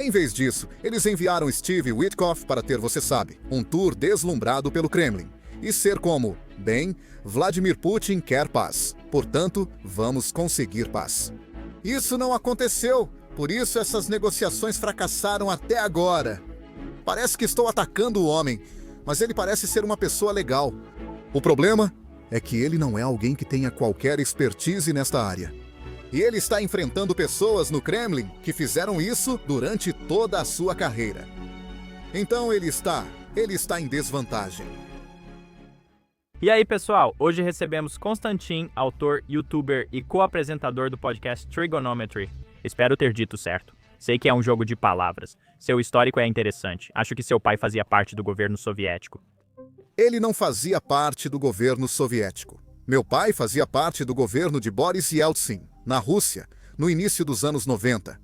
Em vez disso, eles enviaram Steve Witkoff para ter, você sabe, um tour deslumbrado pelo Kremlin e ser como, bem, Vladimir Putin quer paz. Portanto, vamos conseguir paz. Isso não aconteceu, por isso essas negociações fracassaram até agora. Parece que estou atacando o homem, mas ele parece ser uma pessoa legal. O problema é que ele não é alguém que tenha qualquer expertise nesta área. E ele está enfrentando pessoas no Kremlin que fizeram isso durante toda a sua carreira. Então ele está em desvantagem. E aí, pessoal, hoje recebemos Constantin, autor, youtuber e co-apresentador do podcast Trigonometry. Espero ter dito certo. Sei que é um jogo de palavras. Seu histórico é interessante. Acho que seu pai fazia parte do governo soviético. Ele não fazia parte do governo soviético. Meu pai fazia parte do governo de Boris Yeltsin, na Rússia, no início dos anos 90.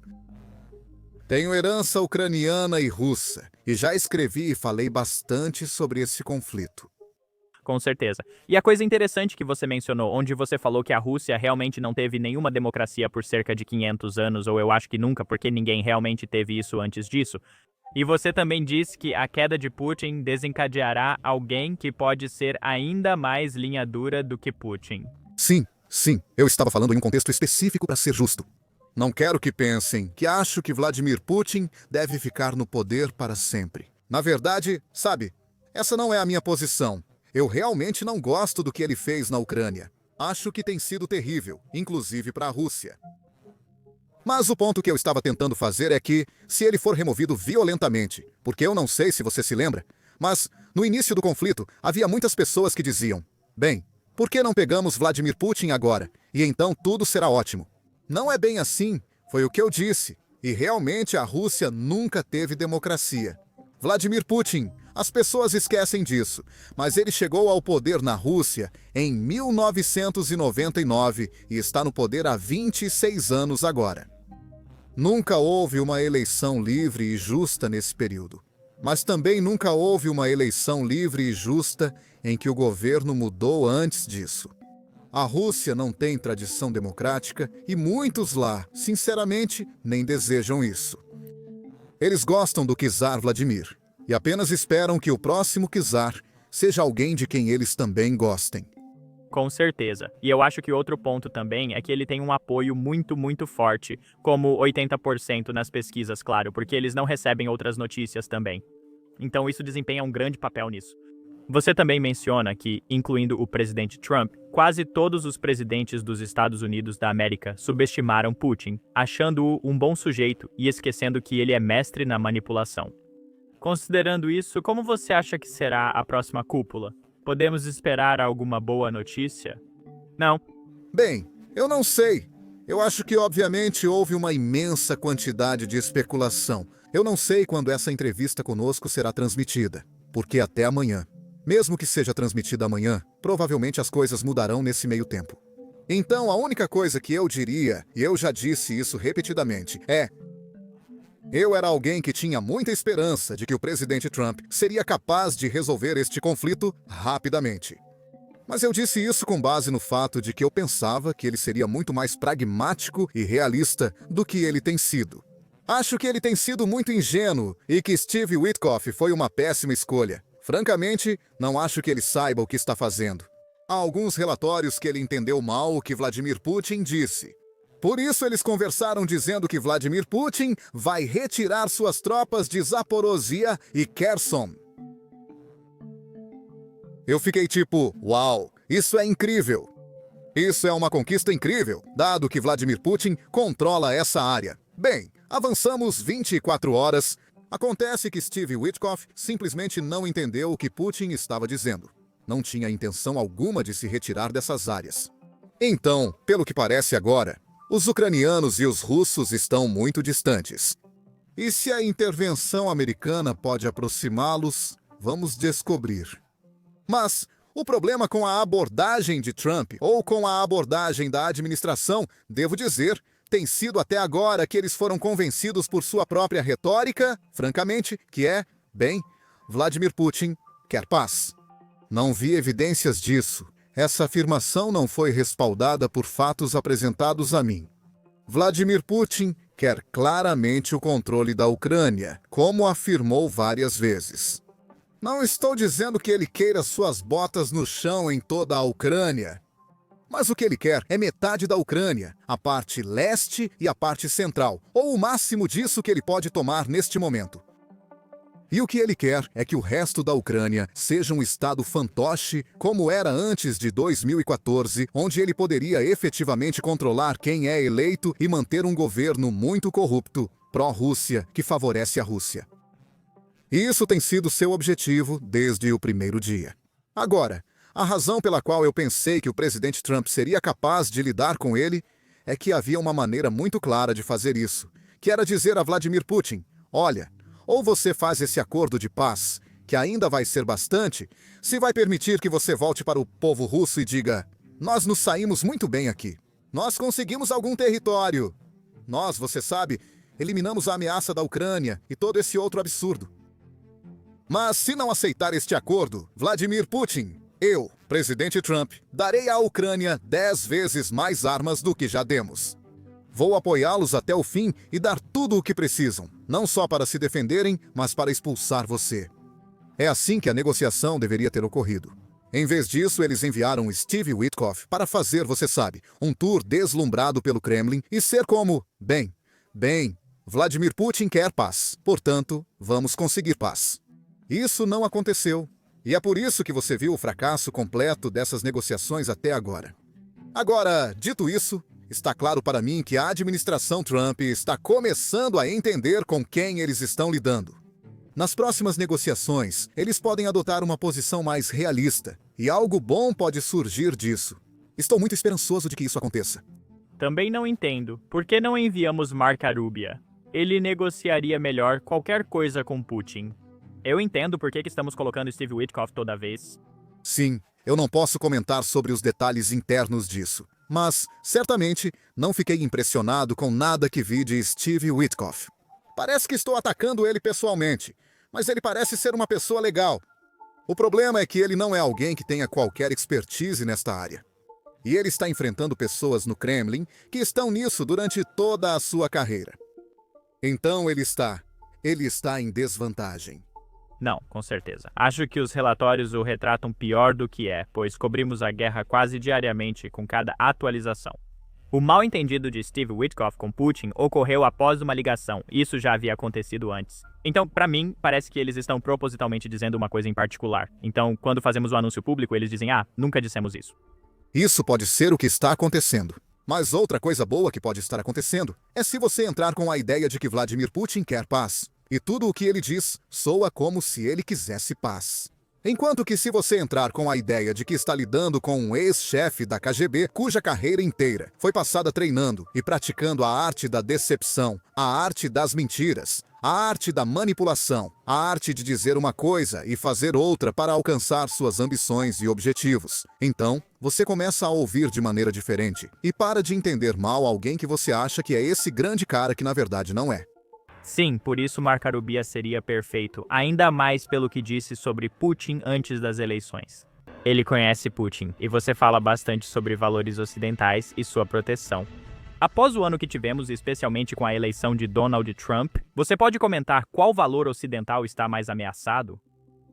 Tenho herança ucraniana e russa, e já escrevi e falei bastante sobre esse conflito. Com certeza. E a coisa interessante que você mencionou, onde você falou que a Rússia realmente não teve nenhuma democracia por cerca de 500 anos, ou eu acho que nunca, porque ninguém realmente teve isso antes disso. E você também disse que a queda de Putin desencadeará alguém que pode ser ainda mais linha dura do que Putin. Sim. Eu estava falando em um contexto específico para ser justo. Não quero que pensem que acho que Vladimir Putin deve ficar no poder para sempre. Na verdade, sabe, essa não é a minha posição. Eu realmente não gosto do que ele fez na Ucrânia. Acho que tem sido terrível, inclusive para a Rússia. Mas o ponto que eu estava tentando fazer é que, se ele for removido violentamente, porque eu não sei se você se lembra, mas no início do conflito havia muitas pessoas que diziam: bem, por que não pegamos Vladimir Putin agora? E então tudo será ótimo. Não é bem assim, foi o que eu disse. E realmente a Rússia nunca teve democracia. Vladimir Putin, as pessoas esquecem disso, mas ele chegou ao poder na Rússia em 1999 e está no poder há 26 anos agora. Nunca houve uma eleição livre e justa nesse período. Mas também nunca houve uma eleição livre e justa em que o governo mudou antes disso. A Rússia não tem tradição democrática e muitos lá, sinceramente, nem desejam isso. Eles gostam do czar Vladimir e apenas esperam que o próximo czar seja alguém de quem eles também gostem. Com certeza. E eu acho que outro ponto também é que ele tem um apoio muito forte, como 80% nas pesquisas, claro, porque eles não recebem outras notícias também. Então isso desempenha um grande papel nisso. Você também menciona que, incluindo o presidente Trump, quase todos os presidentes dos Estados Unidos da América subestimaram Putin, achando-o um bom sujeito e esquecendo que ele é mestre na manipulação. Considerando isso, como você acha que será a próxima cúpula? Podemos esperar alguma boa notícia? Não. Bem, eu não sei. Eu acho que obviamente houve uma imensa quantidade de especulação. Eu não sei quando essa entrevista conosco será transmitida, porque até amanhã. Mesmo que seja transmitida amanhã, provavelmente as coisas mudarão nesse meio tempo. Então a única coisa que eu diria, e eu já disse isso repetidamente, é: eu era alguém que tinha muita esperança de que o presidente Trump seria capaz de resolver este conflito rapidamente. Mas eu disse isso com base no fato de que eu pensava que ele seria muito mais pragmático e realista do que ele tem sido. Acho que ele tem sido muito ingênuo e que Steve Witkoff foi uma péssima escolha. Francamente, não acho que ele saiba o que está fazendo. Há alguns relatórios que ele entendeu mal o que Vladimir Putin disse. Por isso eles conversaram dizendo que Vladimir Putin vai retirar suas tropas de Zaporozhia e Kherson. Eu fiquei tipo, uau, isso é incrível. Isso é uma conquista incrível, dado que Vladimir Putin controla essa área. Bem, avançamos 24 horas. Acontece que Steve Witkoff simplesmente não entendeu o que Putin estava dizendo. Não tinha intenção alguma de se retirar dessas áreas. Então, pelo que parece agora, os ucranianos e os russos estão muito distantes. E se a intervenção americana pode aproximá-los, vamos descobrir. Mas o problema com a abordagem de Trump, ou com a abordagem da administração, devo dizer, tem sido até agora que eles foram convencidos por sua própria retórica, francamente, que é, bem, Vladimir Putin quer paz. Não vi evidências disso. Essa afirmação não foi respaldada por fatos apresentados a mim. Vladimir Putin quer claramente o controle da Ucrânia, como afirmou várias vezes. Não estou dizendo que ele queira suas botas no chão em toda a Ucrânia. Mas o que ele quer é metade da Ucrânia, a parte leste e a parte central, ou o máximo disso que ele pode tomar neste momento. E o que ele quer é que o resto da Ucrânia seja um estado fantoche, como era antes de 2014, onde ele poderia efetivamente controlar quem é eleito e manter um governo muito corrupto, pró-Rússia, que favorece a Rússia. E isso tem sido seu objetivo desde o primeiro dia. Agora, a razão pela qual eu pensei que o presidente Trump seria capaz de lidar com ele é que havia uma maneira muito clara de fazer isso, que era dizer a Vladimir Putin: olha, ou você faz esse acordo de paz, que ainda vai ser bastante, se vai permitir que você volte para o povo russo e diga: nós nos saímos muito bem aqui. Nós conseguimos algum território. Nós, você sabe, eliminamos a ameaça da Ucrânia e todo esse outro absurdo. Mas se não aceitar este acordo, Vladimir Putin, eu, presidente Trump, darei à Ucrânia 10 vezes mais armas do que já demos. Vou apoiá-los até o fim e dar tudo o que precisam, não só para se defenderem, mas para expulsar você. É assim que a negociação deveria ter ocorrido. Em vez disso, eles enviaram Steve Witkoff para fazer, você sabe, um tour deslumbrado pelo Kremlin e ser como: bem, Vladimir Putin quer paz, portanto, vamos conseguir paz. Isso não aconteceu. E é por isso que você viu o fracasso completo dessas negociações até agora. Agora, dito isso, está claro para mim que a administração Trump está começando a entender com quem eles estão lidando. Nas próximas negociações, eles podem adotar uma posição mais realista, e algo bom pode surgir disso. Estou muito esperançoso de que isso aconteça. Também não entendo. Por que não enviamos Marco Rubio? Ele negociaria melhor qualquer coisa com Putin. Eu entendo por que estamos colocando Steve Witkoff toda vez. Sim, eu não posso comentar sobre os detalhes internos disso, mas, certamente, não fiquei impressionado com nada que vi de Steve Witkoff. Parece que estou atacando ele pessoalmente, mas ele parece ser uma pessoa legal. O problema é que ele não é alguém que tenha qualquer expertise nesta área. E ele está enfrentando pessoas no Kremlin que estão nisso durante toda a sua carreira. Então ele está em desvantagem. Não, com certeza. Acho que os relatórios o retratam pior do que é, pois cobrimos a guerra quase diariamente com cada atualização. O mal-entendido de Steve Witkoff com Putin ocorreu após uma ligação. Isso já havia acontecido antes. Então, para mim, parece que eles estão propositalmente dizendo uma coisa em particular. Então, quando fazemos o anúncio público, eles dizem: nunca dissemos isso. Isso pode ser o que está acontecendo. Mas outra coisa boa que pode estar acontecendo é se você entrar com a ideia de que Vladimir Putin quer paz. E tudo o que ele diz soa como se ele quisesse paz. Enquanto que se você entrar com a ideia de que está lidando com um ex-chefe da KGB, cuja carreira inteira foi passada treinando e praticando a arte da decepção, a arte das mentiras, a arte da manipulação, a arte de dizer uma coisa e fazer outra para alcançar suas ambições e objetivos. Então, você começa a ouvir de maneira diferente e para de entender mal alguém que você acha que é esse grande cara que na verdade não é. Sim, por isso Marco Rubio seria perfeito, ainda mais pelo que disse sobre Putin antes das eleições. Ele conhece Putin, e você fala bastante sobre valores ocidentais e sua proteção. Após o ano que tivemos, especialmente com a eleição de Donald Trump, você pode comentar qual valor ocidental está mais ameaçado?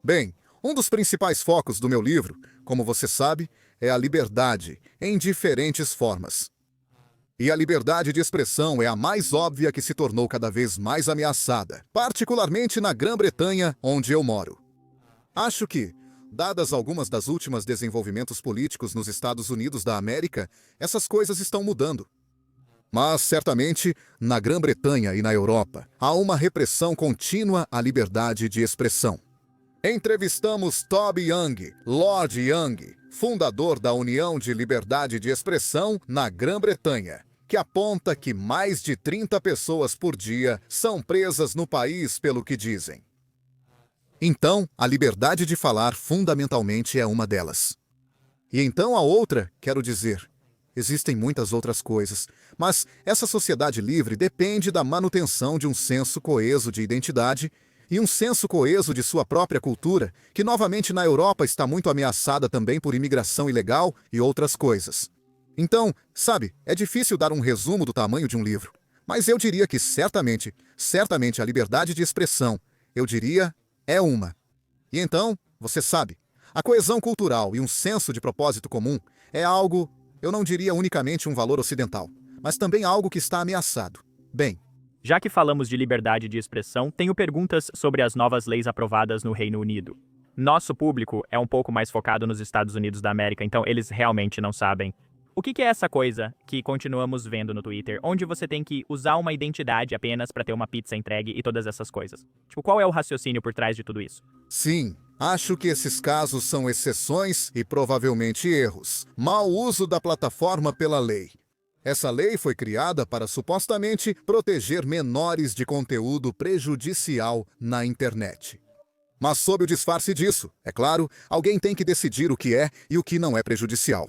Bem, um dos principais focos do meu livro, como você sabe, é a liberdade, em diferentes formas. E a liberdade de expressão é a mais óbvia que se tornou cada vez mais ameaçada, particularmente na Grã-Bretanha, onde eu moro. Acho que, dadas algumas das últimas desenvolvimentos políticos nos Estados Unidos da América, essas coisas estão mudando. Mas, certamente, na Grã-Bretanha e na Europa, há uma repressão contínua à liberdade de expressão. Entrevistamos Toby Young, Lord Young, fundador da União de Liberdade de Expressão na Grã-Bretanha, que aponta que mais de 30 pessoas por dia são presas no país pelo que dizem. Então, a liberdade de falar fundamentalmente é uma delas. E então a outra, quero dizer, existem muitas outras coisas, mas essa sociedade livre depende da manutenção de um senso coeso de identidade e um senso coeso de sua própria cultura, que novamente na Europa está muito ameaçada também por imigração ilegal e outras coisas. Então, sabe, é difícil dar um resumo do tamanho de um livro. Mas eu diria que certamente a liberdade de expressão, eu diria, é uma. E então, você sabe, a coesão cultural e um senso de propósito comum é algo, eu não diria unicamente um valor ocidental, mas também algo que está ameaçado. Bem, Já que falamos de liberdade de expressão, tenho perguntas sobre as novas leis aprovadas no Reino Unido. Nosso público é um pouco mais focado nos Estados Unidos da América, então eles realmente não sabem. O que é essa coisa que continuamos vendo no Twitter, onde você tem que usar uma identidade apenas para ter uma pizza entregue e todas essas coisas? Tipo, qual é o raciocínio por trás de tudo isso? sim, acho que esses casos são exceções e provavelmente erros. Mau uso da plataforma pela lei. Essa lei foi criada para supostamente proteger menores de conteúdo prejudicial na internet. Mas sob o disfarce disso, é claro, alguém tem que decidir o que é e o que não é prejudicial.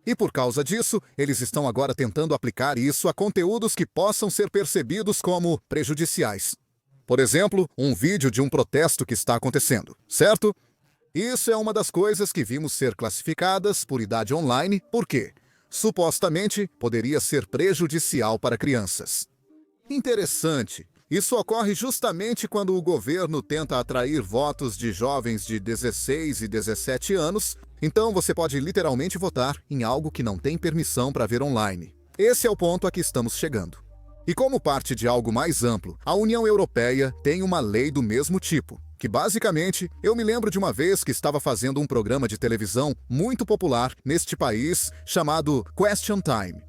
E por causa disso, eles estão agora tentando aplicar isso a conteúdos que possam ser percebidos como prejudiciais. Por exemplo, um vídeo de um protesto que está acontecendo, certo? Isso é uma das coisas que vimos ser classificadas por idade online, porque, supostamente, poderia ser prejudicial para crianças. Interessante. Isso ocorre justamente quando o governo tenta atrair votos de jovens de 16 e 17 anos, então você pode literalmente votar em algo que não tem permissão para ver online. Esse é o ponto a que estamos chegando. E como parte de algo mais amplo, a União Europeia tem uma lei do mesmo tipo, que basicamente, eu me lembro de uma vez que estava fazendo um programa de televisão muito popular neste país chamado Question Time.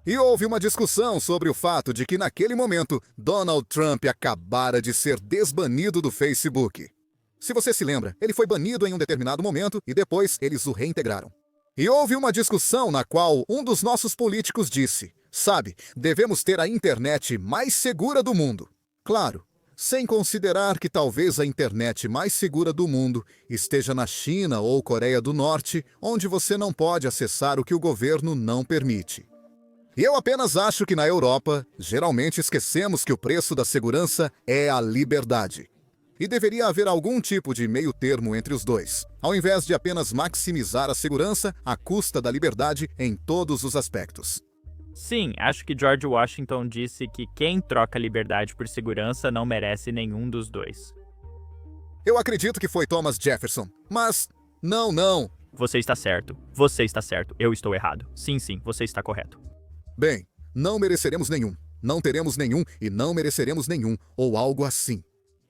E houve uma discussão sobre o fato de que naquele momento Donald Trump acabara de ser desbanido do Facebook. Se você se lembra, ele foi banido em um determinado momento e depois eles o reintegraram. E houve uma discussão na qual um dos nossos políticos disse: sabe, devemos ter a internet mais segura do mundo. Claro, sem considerar que talvez a internet mais segura do mundo esteja na China ou Coreia do Norte, onde você não pode acessar o que o governo não permite. E eu apenas acho que na Europa, geralmente esquecemos que o preço da segurança é a liberdade. E deveria haver algum tipo de meio termo entre os dois, ao invés de apenas maximizar a segurança à custa da liberdade em todos os aspectos. Sim, acho que George Washington disse que quem troca liberdade por segurança não merece nenhum dos dois. Eu acredito que foi Thomas Jefferson, mas não. Você está certo, eu estou errado. Sim, você está correto. Bem, não mereceremos nenhum, não teremos nenhum e não mereceremos nenhum, ou algo assim.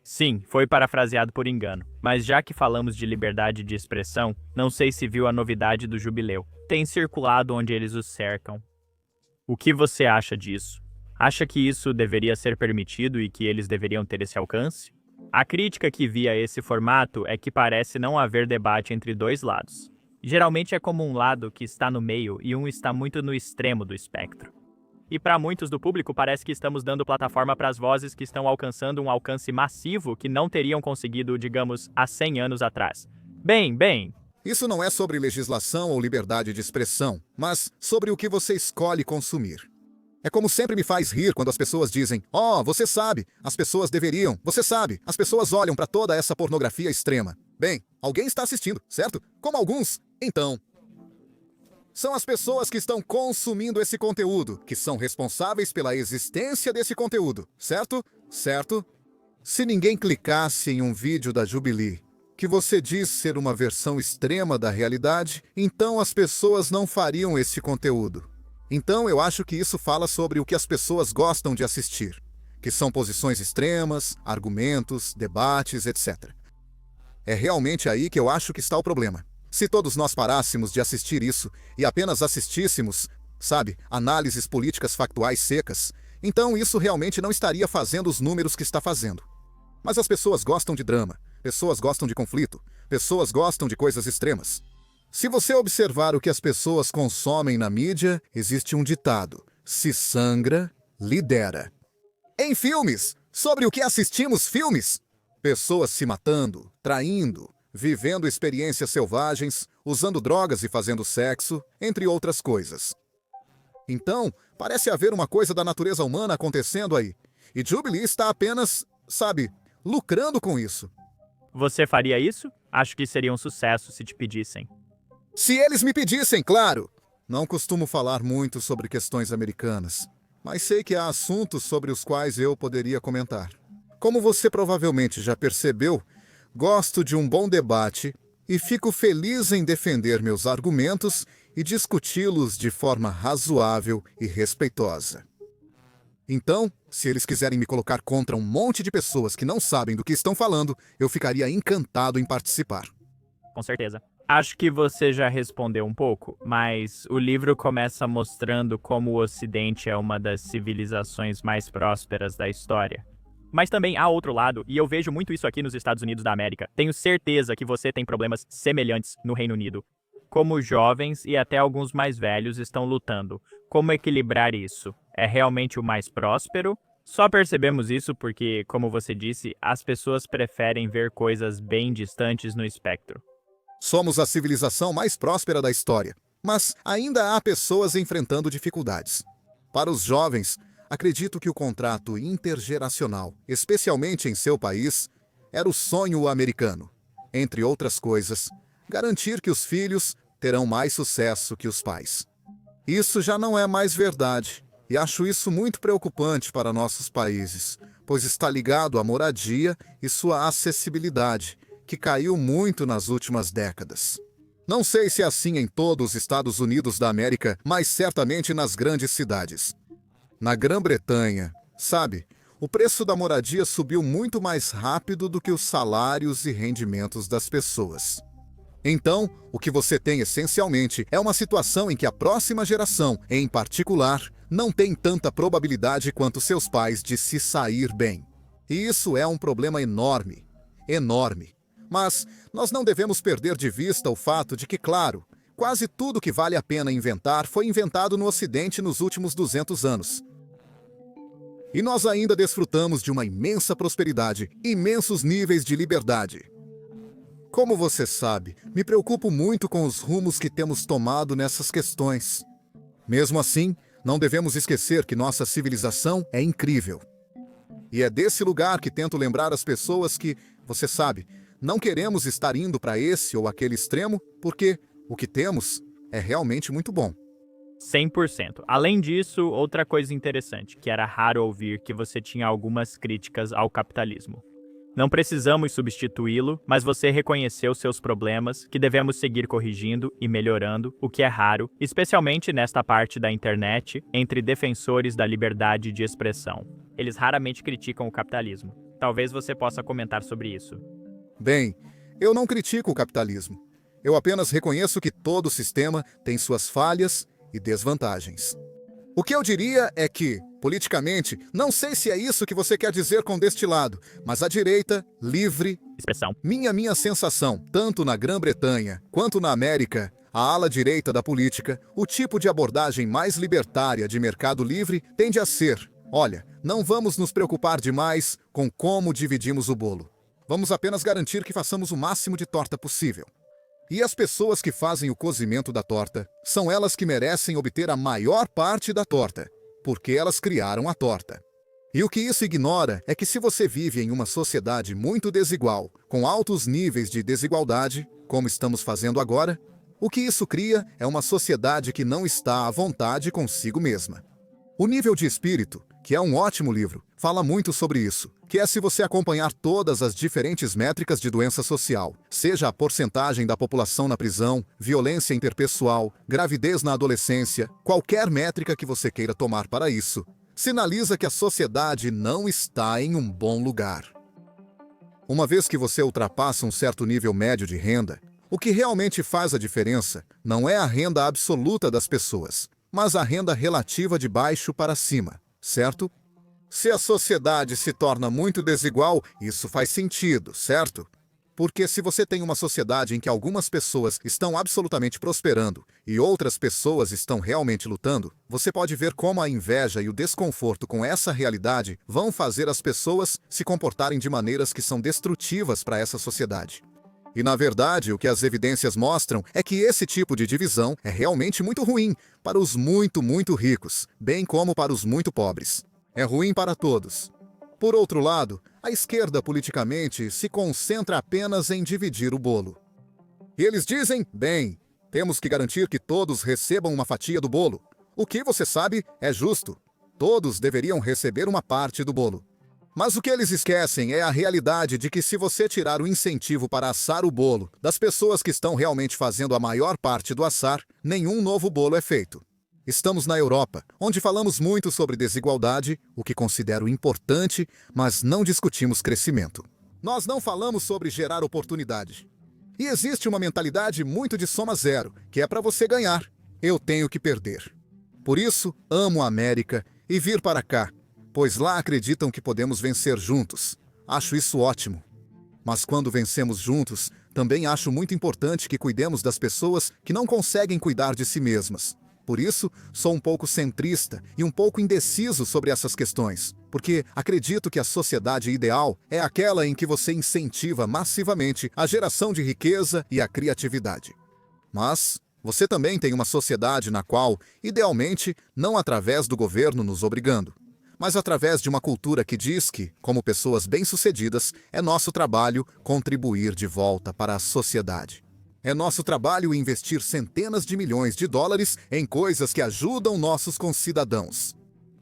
Sim, foi parafraseado por engano. Mas já que falamos de liberdade de expressão, não sei se viu a novidade do jubileu. Tem circulado onde eles o cercam. O que você acha disso? Acha que isso deveria ser permitido e que eles deveriam ter esse alcance? A crítica que vi a esse formato é que parece não haver debate entre dois lados. Geralmente é como um lado que está no meio e um está muito no extremo do espectro. E para muitos do público parece que estamos dando plataforma para as vozes que estão alcançando um alcance massivo que não teriam conseguido, digamos, há 100 anos atrás. Bem, Isso não é sobre legislação ou liberdade de expressão, mas sobre o que você escolhe consumir. É como sempre me faz rir quando as pessoas dizem: "Oh, você sabe, as pessoas deveriam, você sabe, as pessoas olham para toda essa pornografia extrema." Bem, alguém está assistindo, certo? Como alguns, então. São as pessoas que estão consumindo esse conteúdo, que são responsáveis pela existência desse conteúdo, certo? Certo? Se ninguém clicasse em um vídeo da Jubilee, que você diz ser uma versão extrema da realidade, então as pessoas não fariam esse conteúdo. Então eu acho que isso fala sobre o que as pessoas gostam de assistir, que são posições extremas, argumentos, debates, etc. É realmente aí que eu acho que está o problema. Se todos nós parássemos de assistir isso e apenas assistíssemos, sabe, análises políticas factuais secas, então isso realmente não estaria fazendo os números que está fazendo. Mas as pessoas gostam de drama, pessoas gostam de conflito, pessoas gostam de coisas extremas. Se você observar o que as pessoas consomem na mídia, existe um ditado: se sangra, lidera. Em filmes, sobre o que assistimos filmes? Pessoas se matando, traindo, vivendo experiências selvagens, usando drogas e fazendo sexo, entre outras coisas. Então, parece haver uma coisa da natureza humana acontecendo aí. E Jubilee está apenas, sabe, lucrando com isso. você faria isso? Acho que seria um sucesso se te pedissem. Se eles me pedissem, claro! Não costumo falar muito sobre questões americanas. mas sei que há assuntos sobre os quais eu poderia comentar. Como você provavelmente já percebeu, gosto de um bom debate e fico feliz em defender meus argumentos e discuti-los de forma razoável e respeitosa. Então, se eles quiserem me colocar contra um monte de pessoas que não sabem do que estão falando, eu ficaria encantado em participar. Com certeza. Acho que você já respondeu um pouco, mas o livro começa mostrando como o Ocidente é uma das civilizações mais prósperas da história. Mas também há outro lado, e eu vejo muito isso aqui nos Estados Unidos da América. Tenho certeza que você tem problemas semelhantes no Reino Unido. Como jovens e até alguns mais velhos estão lutando. Como equilibrar isso? É realmente o mais próspero? Só percebemos isso porque, como você disse, as pessoas preferem ver coisas bem distantes no espectro. Somos a civilização mais próspera da história, mas ainda há pessoas enfrentando dificuldades. Para os jovens, acredito que o contrato intergeracional, especialmente em seu país, era o sonho americano. Entre outras coisas, garantir que os filhos terão mais sucesso que os pais. Isso já não é mais verdade, e acho isso muito preocupante para nossos países, pois está ligado à moradia e sua acessibilidade, que caiu muito nas últimas décadas. Não sei se é assim em todos os Estados Unidos da América, mas certamente nas grandes cidades. Na Grã-Bretanha, sabe, o preço da moradia subiu muito mais rápido do que os salários e rendimentos das pessoas. Então, o que você tem essencialmente é uma situação em que a próxima geração, em particular, não tem tanta probabilidade quanto seus pais de se sair bem. E isso é um problema enorme, enorme. Mas nós não devemos perder de vista o fato de que, claro, quase tudo que vale a pena inventar foi inventado no Ocidente nos últimos 200 anos. E nós ainda desfrutamos de uma imensa prosperidade, imensos níveis de liberdade. Como você sabe, me preocupo muito com os rumos que temos tomado nessas questões. Mesmo assim, não devemos esquecer que nossa civilização é incrível. E é desse lugar que tento lembrar as pessoas que, você sabe, não queremos estar indo para esse ou aquele extremo, porque o que temos é realmente muito bom. 100%. Além disso, outra coisa interessante, que era raro ouvir que você tinha algumas críticas ao capitalismo. Não precisamos substituí-lo, mas você reconheceu seus problemas, que devemos seguir corrigindo e melhorando, o que é raro, especialmente nesta parte da internet, entre defensores da liberdade de expressão. Eles raramente criticam o capitalismo. Talvez você possa comentar sobre isso. Bem, eu não critico o capitalismo. Eu apenas reconheço que todo sistema tem suas falhas e desvantagens. O que eu diria é que, politicamente, não sei se é isso que você quer dizer com destilado, mas a direita, livre, Expressão. minha sensação, tanto na Grã-Bretanha quanto na América, a ala direita da política, o tipo de abordagem mais libertária de mercado livre tende a ser: olha, não vamos nos preocupar demais com como dividimos o bolo. Vamos apenas garantir que façamos o máximo de torta possível. E as pessoas que fazem o cozimento da torta são elas que merecem obter a maior parte da torta, porque elas criaram a torta. E o que isso ignora é que se você vive em uma sociedade muito desigual, com altos níveis de desigualdade, como estamos fazendo agora, o que isso cria é uma sociedade que não está à vontade consigo mesma. O Nível de Espírito, que é um ótimo livro, fala muito sobre isso, que é se você acompanhar todas as diferentes métricas de doença social, seja a porcentagem da população na prisão, violência interpessoal, gravidez na adolescência, qualquer métrica que você queira tomar para isso, sinaliza que a sociedade não está em um bom lugar. Uma vez que você ultrapassa um certo nível médio de renda, o que realmente faz a diferença não é a renda absoluta das pessoas, mas a renda relativa de baixo para cima, certo? Se a sociedade se torna muito desigual, isso faz sentido, certo? Porque se você tem uma sociedade em que algumas pessoas estão absolutamente prosperando e outras pessoas estão realmente lutando, você pode ver como a inveja e o desconforto com essa realidade vão fazer as pessoas se comportarem de maneiras que são destrutivas para essa sociedade. E, na verdade, o que as evidências mostram é que esse tipo de divisão é realmente muito ruim para os muito ricos, bem como para os muito pobres. É ruim para todos. Por outro lado, a esquerda politicamente se concentra apenas em dividir o bolo. E eles dizem, bem, temos que garantir que todos recebam uma fatia do bolo. O que você sabe é justo. Todos deveriam receber uma parte do bolo. Mas o que eles esquecem é a realidade de que se você tirar o incentivo para assar o bolo das pessoas que estão realmente fazendo a maior parte do assar, nenhum novo bolo é feito. Estamos na Europa, onde falamos muito sobre desigualdade, o que considero importante, mas não discutimos crescimento. Nós não falamos sobre gerar oportunidade. E existe uma mentalidade muito de soma zero, que é para você ganhar. Eu tenho que perder. Por isso, amo a América e vir para cá, pois lá acreditam que podemos vencer juntos. Acho isso ótimo. Mas quando vencemos juntos, também acho muito importante que cuidemos das pessoas que não conseguem cuidar de si mesmas. Por isso, sou um pouco centrista e um pouco indeciso sobre essas questões, porque acredito que a sociedade ideal é aquela em que você incentiva massivamente a geração de riqueza e a criatividade. Mas você também tem uma sociedade na qual, idealmente, não através do governo nos obrigando, mas através de uma cultura que diz que, como pessoas bem-sucedidas, é nosso trabalho contribuir de volta para a sociedade. É nosso trabalho investir centenas de milhões de dólares em coisas que ajudam nossos concidadãos.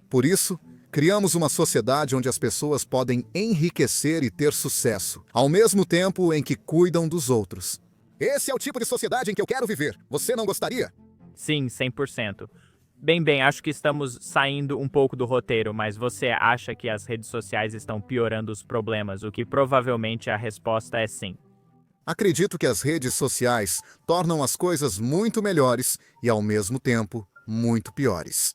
Por isso, criamos uma sociedade onde as pessoas podem enriquecer e ter sucesso, ao mesmo tempo em que cuidam dos outros. Esse é o tipo de sociedade em que eu quero viver. Você não gostaria? Sim, 100%. Bem, acho que estamos saindo um pouco do roteiro, mas você acha que as redes sociais estão piorando os problemas, o que provavelmente a resposta é sim. Acredito que as redes sociais tornam as coisas muito melhores e, ao mesmo tempo, muito piores.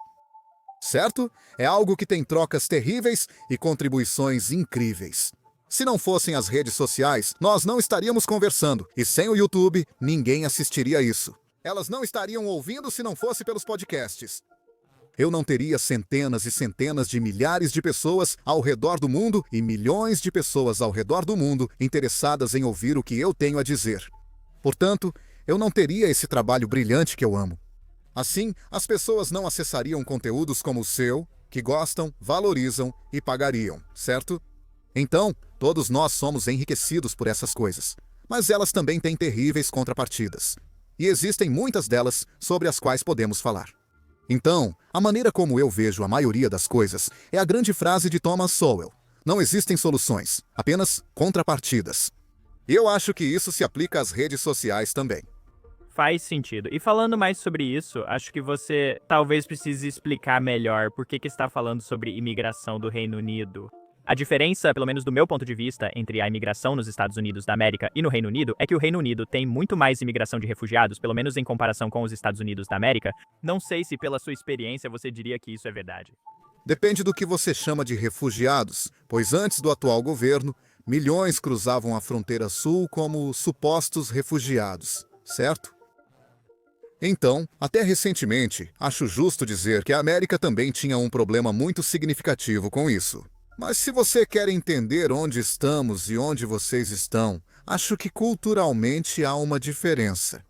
Certo? É algo que tem trocas terríveis e contribuições incríveis. Se não fossem as redes sociais, nós não estaríamos conversando, e sem o YouTube, ninguém assistiria isso. Elas não estariam ouvindo se não fosse pelos podcasts. Eu não teria centenas e centenas de milhares de pessoas ao redor do mundo e milhões de pessoas ao redor do mundo interessadas em ouvir o que eu tenho a dizer. Portanto, eu não teria esse trabalho brilhante que eu amo. Assim, as pessoas não acessariam conteúdos como o seu, que gostam, valorizam e pagariam, certo? Então, todos nós somos enriquecidos por essas coisas. Mas elas também têm terríveis contrapartidas. E existem muitas delas sobre as quais podemos falar. Então, a maneira como eu vejo a maioria das coisas é a grande frase de Thomas Sowell: não existem soluções, apenas contrapartidas. E eu acho que isso se aplica às redes sociais também. Faz sentido. E falando mais sobre isso, acho que você talvez precise explicar melhor por que está falando sobre imigração do Reino Unido. A diferença, pelo menos do meu ponto de vista, entre a imigração nos Estados Unidos da América e no Reino Unido é que o Reino Unido tem muito mais imigração de refugiados, pelo menos em comparação com os Estados Unidos da América. Não sei se pela sua experiência você diria que isso é verdade. Depende do que você chama de refugiados, pois antes do atual governo, milhões cruzavam a fronteira sul como supostos refugiados, certo? Então, até recentemente, acho justo dizer que a América também tinha um problema muito significativo com isso. Mas se você quer entender onde estamos e onde vocês estão, acho que culturalmente há uma diferença.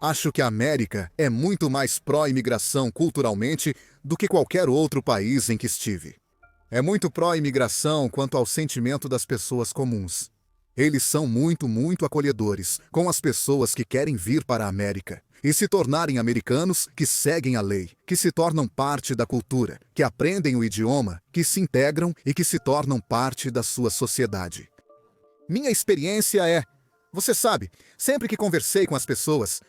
Acho que a América é muito mais pró-imigração culturalmente do que qualquer outro país em que estive. É muito pró-imigração quanto ao sentimento das pessoas comuns. Eles são muito acolhedores com as pessoas que querem vir para a América e se tornarem americanos que seguem a lei, que se tornam parte da cultura, que aprendem o idioma, que se integram e que se tornam parte da sua sociedade. Minha experiência é, você sabe, sempre que conversei com as pessoas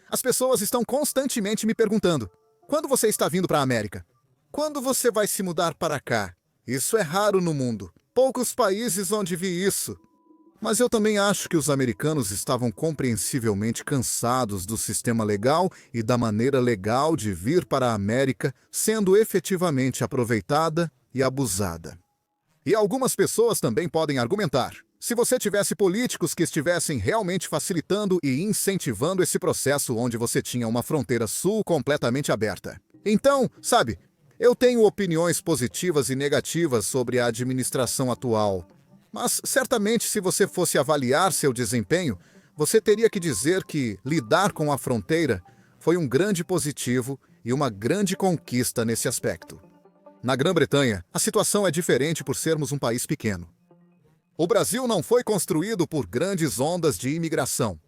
estão constantemente me perguntando: quando você está vindo para a América? Quando você vai se mudar para cá? Isso é raro no mundo. Poucos países onde vi isso. Mas eu também acho que os americanos estavam compreensivelmente cansados do sistema legal e da maneira legal de vir para a América sendo efetivamente aproveitada e abusada. E algumas pessoas também podem argumentar: se você tivesse políticos que estivessem realmente facilitando e incentivando esse processo onde você tinha uma fronteira sul completamente aberta. Então, sabe, eu tenho opiniões positivas e negativas sobre a administração atual. Mas, certamente, se você fosse avaliar seu desempenho, você teria que dizer que lidar com a fronteira foi um grande positivo e uma grande conquista nesse aspecto. Na Grã-Bretanha, a situação é diferente por sermos um país pequeno. O Brasil não foi construído por grandes ondas de imigração.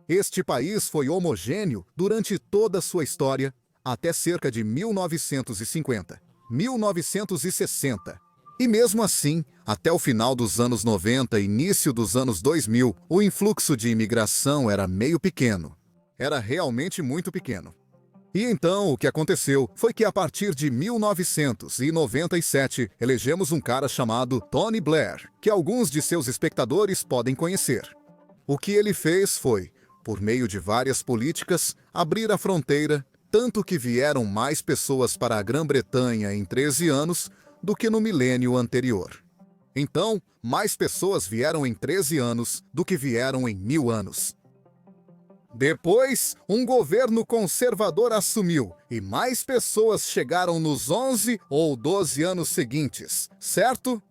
Este país foi homogêneo durante toda a sua história, até cerca de 1950. 1960. E mesmo assim, até o final dos anos 90 e início dos anos 2000, o influxo de imigração era meio pequeno. Era realmente muito pequeno. E então, o que aconteceu foi que a partir de 1997, elegemos um cara chamado Tony Blair, que alguns de seus espectadores podem conhecer. O que ele fez foi, por meio de várias políticas, abrir a fronteira, tanto que vieram mais pessoas para a Grã-Bretanha em 13 anos do que no milênio anterior. Então, mais pessoas vieram em 13 anos do que vieram em 1000 anos. Depois, um governo conservador assumiu e mais pessoas chegaram nos 11 ou 12 anos seguintes, certo?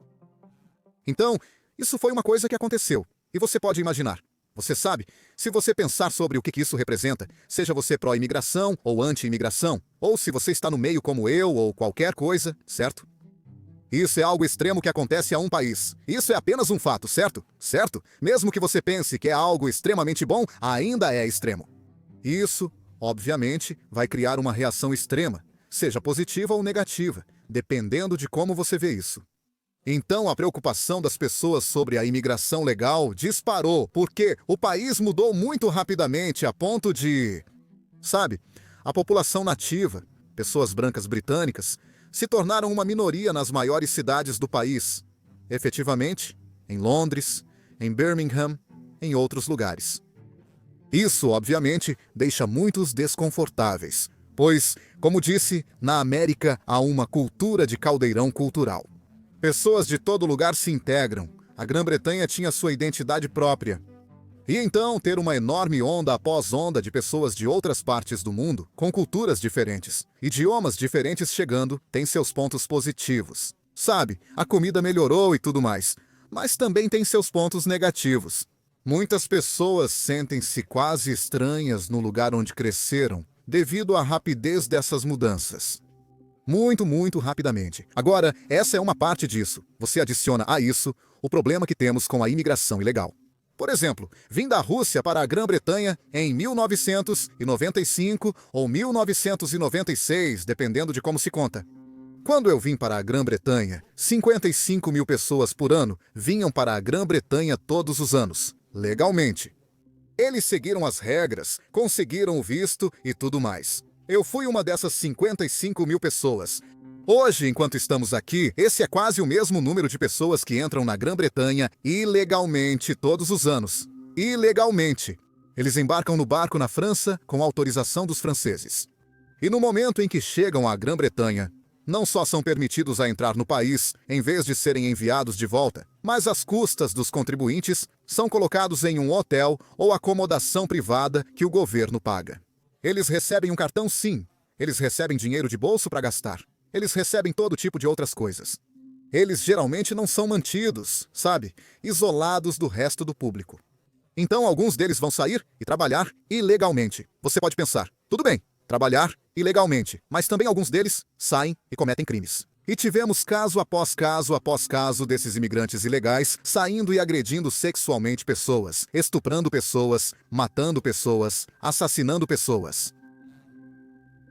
Então, isso foi uma coisa que aconteceu. E você pode imaginar. Você sabe, se você pensar sobre o que isso representa, seja você pró-imigração ou anti-imigração, ou se você está no meio como eu ou qualquer coisa, certo? Isso é algo extremo que acontece a um país. Isso é apenas um fato, certo? Certo? Mesmo que você pense que é algo extremamente bom, ainda é extremo. Isso, obviamente, vai criar uma reação extrema, seja positiva ou negativa, dependendo de como você vê isso. Então a preocupação das pessoas sobre a imigração legal disparou, porque o país mudou muito rapidamente a ponto de... Sabe, a população nativa, pessoas brancas britânicas, se tornaram uma minoria nas maiores cidades do país. Efetivamente, em Londres, em Birmingham, em outros lugares. Isso, obviamente, deixa muitos desconfortáveis, pois, como disse, na América há uma cultura de caldeirão cultural. Pessoas de todo lugar se integram. A Grã-Bretanha tinha sua identidade própria. E então ter uma enorme onda após onda de pessoas de outras partes do mundo, com culturas diferentes, idiomas diferentes chegando, tem seus pontos positivos. Sabe, a comida melhorou e tudo mais, mas também tem seus pontos negativos. Muitas pessoas sentem-se quase estranhas no lugar onde cresceram, devido à rapidez dessas mudanças. Muito rapidamente. Agora, essa é uma parte disso. Você adiciona a isso o problema que temos com a imigração ilegal. Por exemplo, vim da Rússia para a Grã-Bretanha em 1995 ou 1996, dependendo de como se conta. Quando eu vim para a Grã-Bretanha, 55 mil pessoas por ano vinham para a Grã-Bretanha todos os anos, legalmente. Eles seguiram as regras, conseguiram o visto e tudo mais. Eu fui uma dessas 55 mil pessoas. Hoje, enquanto estamos aqui, esse é quase o mesmo número de pessoas que entram na Grã-Bretanha ilegalmente todos os anos. Ilegalmente. Eles embarcam no barco na França com autorização dos franceses. E no momento em que chegam à Grã-Bretanha, não só são permitidos a entrar no país, em vez de serem enviados de volta, mas às custas dos contribuintes, são colocados em um hotel ou acomodação privada que o governo paga. Eles recebem um cartão, sim. Eles recebem dinheiro de bolso para gastar. Eles recebem todo tipo de outras coisas. Eles geralmente não são mantidos, sabe, isolados do resto do público. Então alguns deles vão sair e trabalhar ilegalmente. Você pode pensar, tudo bem, trabalhar ilegalmente, mas também alguns deles saem e cometem crimes. E tivemos caso após caso desses imigrantes ilegais saindo e agredindo sexualmente pessoas, estuprando pessoas, matando pessoas, assassinando pessoas.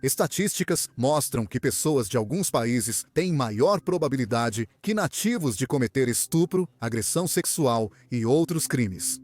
Estatísticas mostram que pessoas de alguns países têm maior probabilidade que nativos de cometer estupro, agressão sexual e outros crimes.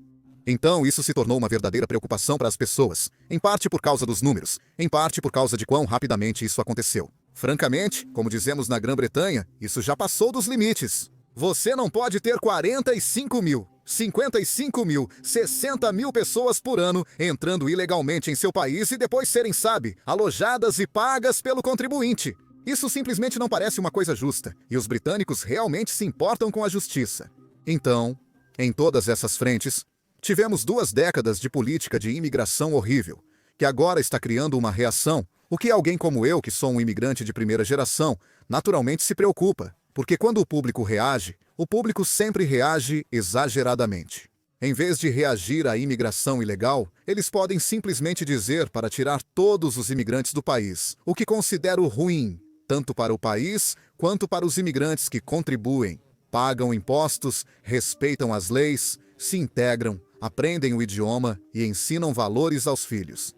Então isso se tornou uma verdadeira preocupação para as pessoas, em parte por causa dos números, em parte por causa de quão rapidamente isso aconteceu. Francamente, como dizemos na Grã-Bretanha, isso já passou dos limites. Você não pode ter 45 mil, 55 mil, 60 mil pessoas por ano entrando ilegalmente em seu país e depois serem, sabe, alojadas e pagas pelo contribuinte. Isso simplesmente não parece uma coisa justa, e os britânicos realmente se importam com a justiça. Então, em todas essas frentes, tivemos 2 décadas de política de imigração horrível, que agora está criando uma reação, o que alguém como eu, que sou um imigrante de primeira geração, naturalmente se preocupa, porque quando o público reage, o público sempre reage exageradamente. Em vez de reagir à imigração ilegal, eles podem simplesmente dizer para tirar todos os imigrantes do país, o que considero ruim, tanto para o país quanto para os imigrantes que contribuem, pagam impostos, respeitam as leis, se integram, aprendem o idioma e ensinam valores aos filhos.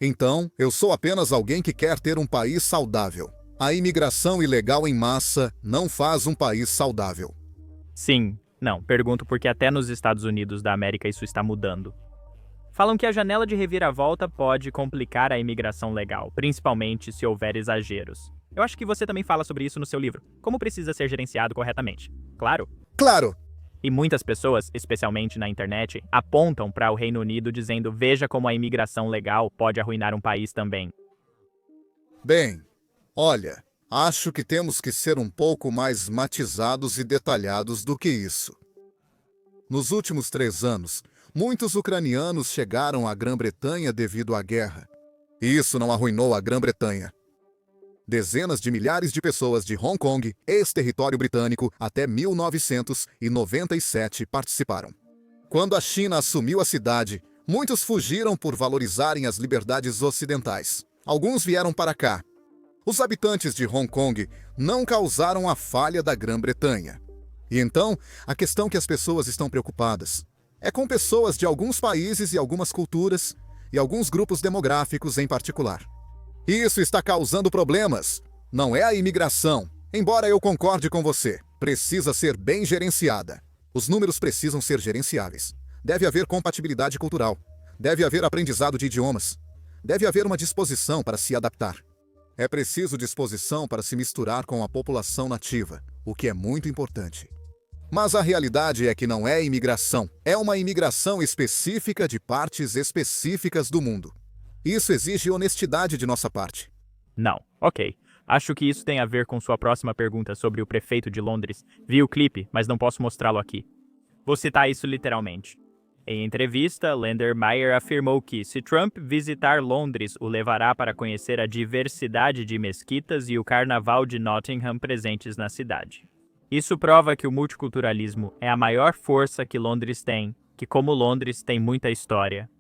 Então, eu sou apenas alguém que quer ter um país saudável. A imigração ilegal em massa não faz um país saudável. Sim, não, pergunto porque até nos Estados Unidos da América isso está mudando. Falam que a janela de reviravolta pode complicar a imigração legal, principalmente se houver exageros. Eu acho que você também fala sobre isso no seu livro, como precisa ser gerenciado corretamente. Claro. Claro! E muitas pessoas, especialmente na internet, apontam para o Reino Unido dizendo: veja como a imigração legal pode arruinar um país também. Bem, olha, acho que temos que ser um pouco mais matizados e detalhados do que isso. Nos últimos 3 anos, muitos ucranianos chegaram à Grã-Bretanha devido à guerra. E isso não arruinou a Grã-Bretanha. Dezenas de milhares de pessoas de Hong Kong, ex-território britânico, até 1997 participaram. Quando a China assumiu a cidade, muitos fugiram por valorizarem as liberdades ocidentais. Alguns vieram para cá. Os habitantes de Hong Kong não causaram a falha da Grã-Bretanha. E então, a questão que as pessoas estão preocupadas é com pessoas de alguns países e algumas culturas, e alguns grupos demográficos em particular. Isso está causando problemas. Não é a imigração. Embora eu concorde com você, precisa ser bem gerenciada. Os números precisam ser gerenciáveis. Deve haver compatibilidade cultural. Deve haver aprendizado de idiomas. Deve haver uma disposição para se adaptar. É preciso disposição para se misturar com a população nativa, o que é muito importante. Mas a realidade é que não é imigração. É uma imigração específica de partes específicas do mundo. Isso exige honestidade de nossa parte. Não, ok. Acho que isso tem a ver com sua próxima pergunta sobre o prefeito de Londres. Vi o clipe, mas não posso mostrá-lo aqui. Vou citar isso literalmente. Em entrevista, Lindemeyer afirmou que, se Trump visitar Londres, o levará para conhecer a diversidade de mesquitas e o carnaval de Nottingham presentes na cidade. Isso prova que o multiculturalismo é a maior força que Londres tem, que como Londres tem muita história.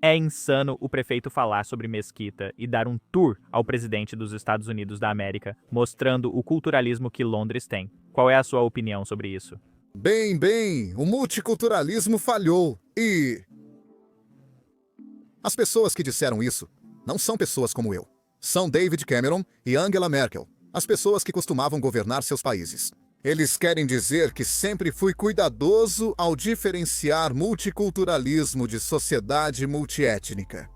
É insano o prefeito falar sobre mesquita e dar um tour ao presidente dos Estados Unidos da América, mostrando o culturalismo que Londres tem. Qual é a sua opinião sobre isso? Bem, o multiculturalismo falhou e... As pessoas que disseram isso não são pessoas como eu. São David Cameron e Angela Merkel, as pessoas que costumavam governar seus países. Eles querem dizer que sempre fui cuidadoso ao diferenciar multiculturalismo de sociedade multiétnica.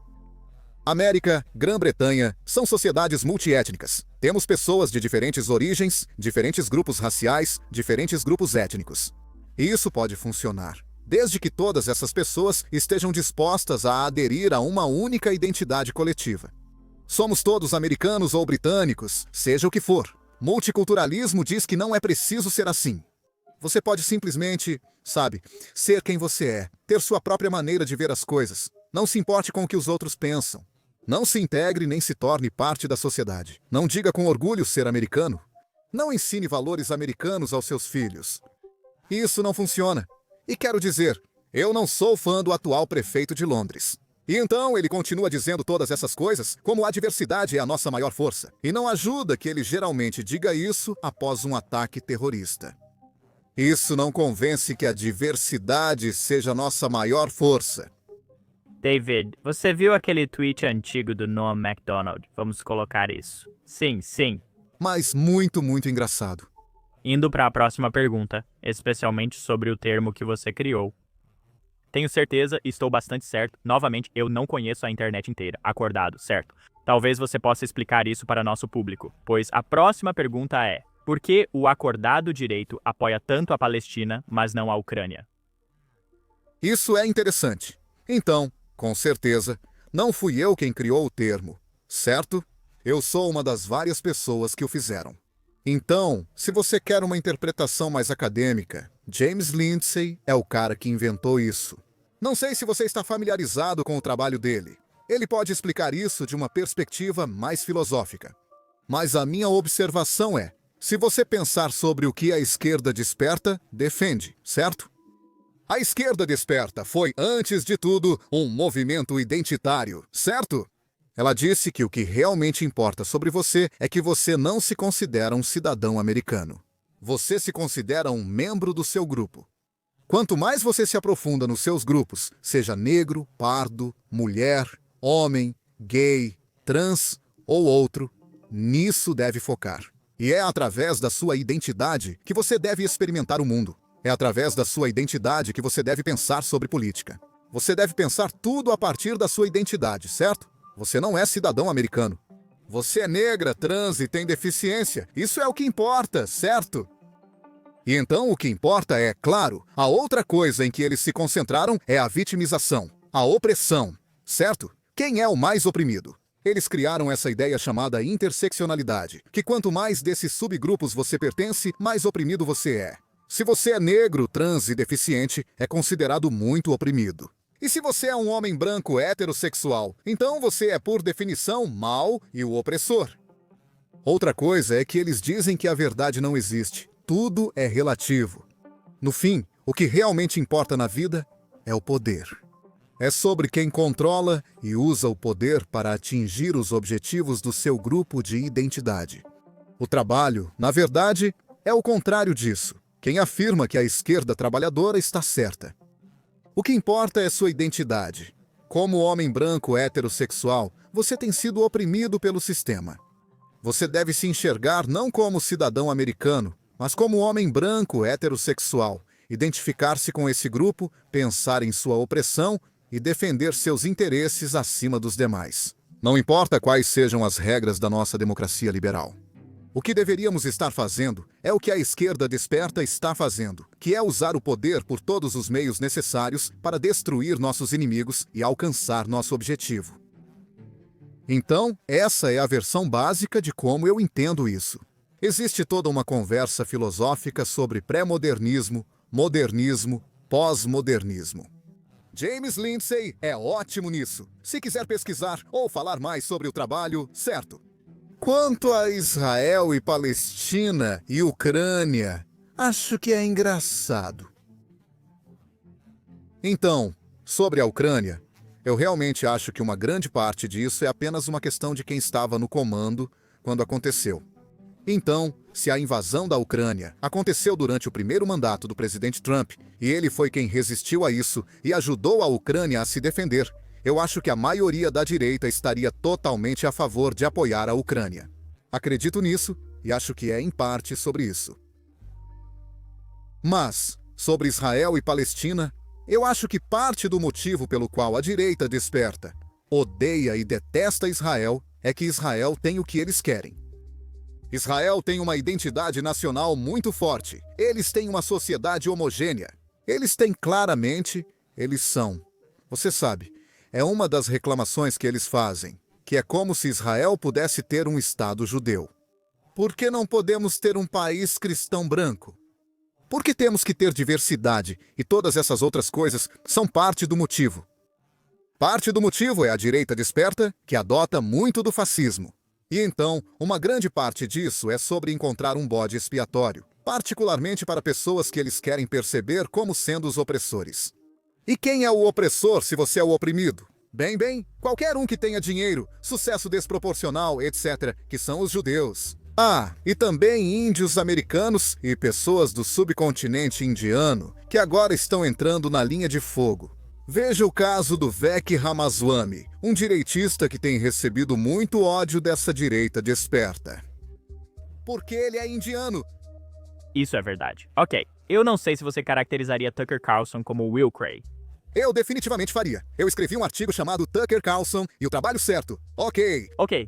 América, Grã-Bretanha são sociedades multiétnicas. Temos pessoas de diferentes origens, diferentes grupos raciais, diferentes grupos étnicos. E isso pode funcionar, desde que todas essas pessoas estejam dispostas a aderir a uma única identidade coletiva. Somos todos americanos ou britânicos, seja o que for. Multiculturalismo diz que não é preciso ser assim. Você pode simplesmente, ser quem você é, ter sua própria maneira de ver as coisas. Não se importe com o que os outros pensam. Não se integre nem se torne parte da sociedade. Não diga com orgulho ser americano. Não ensine valores americanos aos seus filhos. Isso não funciona. E quero dizer, eu não sou fã do atual prefeito de Londres. E então ele continua dizendo todas essas coisas como a diversidade é a nossa maior força. E não ajuda que ele geralmente diga isso após um ataque terrorista. Isso não convence que a diversidade seja a nossa maior força. David, você viu aquele tweet antigo do Noam MacDonald? Vamos colocar isso. Sim. Mas muito engraçado. Indo para a próxima pergunta, especialmente sobre o termo que você criou. Tenho certeza e estou bastante certo. Novamente, eu não conheço a internet inteira. Acordado, certo? Talvez você possa explicar isso para nosso público, pois a próxima pergunta é: por que o acordado direito apoia tanto a Palestina, mas não a Ucrânia? Isso é interessante. Então, com certeza, não fui eu quem criou o termo, certo? Eu sou uma das várias pessoas que o fizeram. Então, se você quer uma interpretação mais acadêmica, James Lindsay é o cara que inventou isso. Não sei se você está familiarizado com o trabalho dele. Ele pode explicar isso de uma perspectiva mais filosófica. Mas a minha observação é, se você pensar sobre o que a esquerda desperta, defende, certo? A esquerda desperta foi, antes de tudo, um movimento identitário, certo? Ela disse que o que realmente importa sobre você é que você não se considera um cidadão americano. Você se considera um membro do seu grupo. Quanto mais você se aprofunda nos seus grupos, seja negro, pardo, mulher, homem, gay, trans ou outro, Nisso deve focar. E é através da sua identidade que você deve experimentar o mundo. É através da sua identidade que você deve pensar sobre política. Você deve pensar tudo a partir da sua identidade, certo? Você não é cidadão americano. Você é negra, trans e tem deficiência. Isso é o que importa, certo? E então o que importa é, claro, a outra coisa em que eles se concentraram é a vitimização, a opressão, certo? Quem é o mais oprimido? Eles criaram essa ideia chamada interseccionalidade, que quanto mais desses subgrupos você pertence, mais oprimido você é. Se você é negro, trans e deficiente, é considerado muito oprimido. E se você é um homem branco heterossexual, então você é, por definição, mau e o opressor. Outra coisa é que eles dizem que a verdade não existe. Tudo é relativo. No fim, o que realmente importa na vida é o poder. É sobre quem controla e usa o poder para atingir os objetivos do seu grupo de identidade. O trabalho, na verdade, é o contrário disso. Quem afirma que a esquerda trabalhadora está certa. O que importa é sua identidade. Como homem branco heterossexual, você tem sido oprimido pelo sistema. Você deve se enxergar não como cidadão americano, mas como homem branco heterossexual, identificar-se com esse grupo, pensar em sua opressão e defender seus interesses acima dos demais. Não importa quais sejam as regras da nossa democracia liberal. O que deveríamos estar fazendo é o que a esquerda desperta está fazendo, que é usar o poder por todos os meios necessários para destruir nossos inimigos e alcançar nosso objetivo. Então, essa é a versão básica de como eu entendo isso. Existe toda uma conversa filosófica sobre pré-modernismo, modernismo, pós-modernismo. James Lindsay é ótimo nisso. Se quiser pesquisar ou falar mais sobre o trabalho, certo. Quanto a Israel e Palestina e Ucrânia, acho que é engraçado. Então, sobre a Ucrânia, eu realmente acho que uma grande parte disso é apenas uma questão de quem estava no comando quando aconteceu. Então, se a invasão da Ucrânia aconteceu durante o primeiro mandato do presidente Trump e ele foi quem resistiu a isso e ajudou a Ucrânia a se defender, eu acho que a maioria da direita estaria totalmente a favor de apoiar a Ucrânia. Acredito nisso e acho que é em parte sobre isso. Mas, sobre Israel e Palestina, eu acho que parte do motivo pelo qual a direita desperta, odeia e detesta Israel é que Israel tem o que eles querem. Israel tem uma identidade nacional muito forte. Eles têm uma sociedade homogênea. Eles têm claramente, eles são. Você sabe, é uma das reclamações que eles fazem, que é como se Israel pudesse ter um Estado judeu. Por que não podemos ter um país cristão branco? Por que temos que ter diversidade e todas essas outras coisas são parte do motivo? Parte do motivo é a direita desperta, que adota muito do fascismo. E então, uma grande parte disso é sobre encontrar um bode expiatório, particularmente para pessoas que eles querem perceber como sendo os opressores. E quem é o opressor se você é o oprimido? Bem, qualquer um que tenha dinheiro, sucesso desproporcional, etc., que são os judeus. Ah, e também índios americanos e pessoas do subcontinente indiano, que agora estão entrando na linha de fogo. Veja o caso do Vivek Ramaswamy, um direitista que tem recebido muito ódio dessa direita desperta. Porque ele é indiano. Isso é verdade. Ok, eu não sei se você caracterizaria Tucker Carlson como Will Cray. Eu definitivamente faria. Eu escrevi um artigo chamado Tucker Carlson e o trabalho certo. Ok,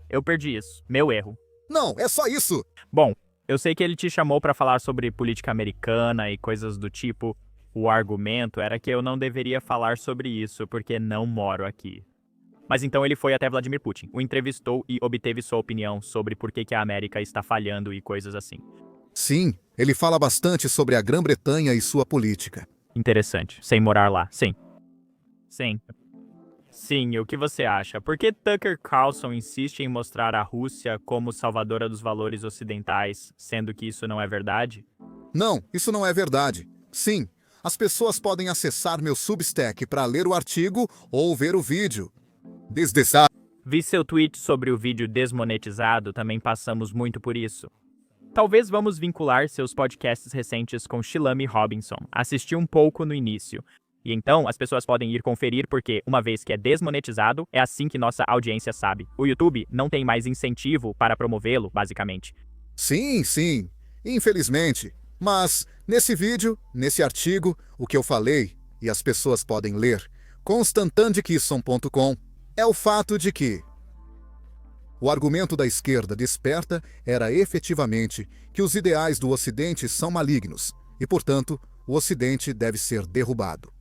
eu perdi isso. Meu erro. não, é só isso. Bom, eu sei que ele te chamou pra falar sobre política americana e coisas do tipo. O argumento era que eu não deveria falar sobre isso porque não moro aqui. Mas então ele foi até Vladimir Putin, o entrevistou e obteve sua opinião sobre por que a América está falhando e coisas assim. Sim, ele fala bastante sobre a Grã-Bretanha e sua política. Interessante. Sem morar lá. Sim. Sim, o que você acha? Por que Tucker Carlson insiste em mostrar a Rússia como salvadora dos valores ocidentais, sendo que isso não é verdade? Não, isso não é verdade. Sim, as pessoas podem acessar meu Substack para ler o artigo ou ver o vídeo. Vi seu tweet sobre o vídeo desmonetizado, também passamos muito por isso. Talvez vamos vincular seus podcasts recentes com Shilami Robinson. Assisti um pouco no início. E então as pessoas podem ir conferir porque, uma vez que é desmonetizado, é assim que nossa audiência sabe. O YouTube não tem mais incentivo para promovê-lo, basicamente. Sim, sim, infelizmente. Mas nesse vídeo, nesse artigo, o que eu falei, e as pessoas podem ler, constantandikisson.com, é o fato de que o argumento da esquerda desperta era efetivamente que os ideais do Ocidente são malignos e, portanto, o Ocidente deve ser derrubado.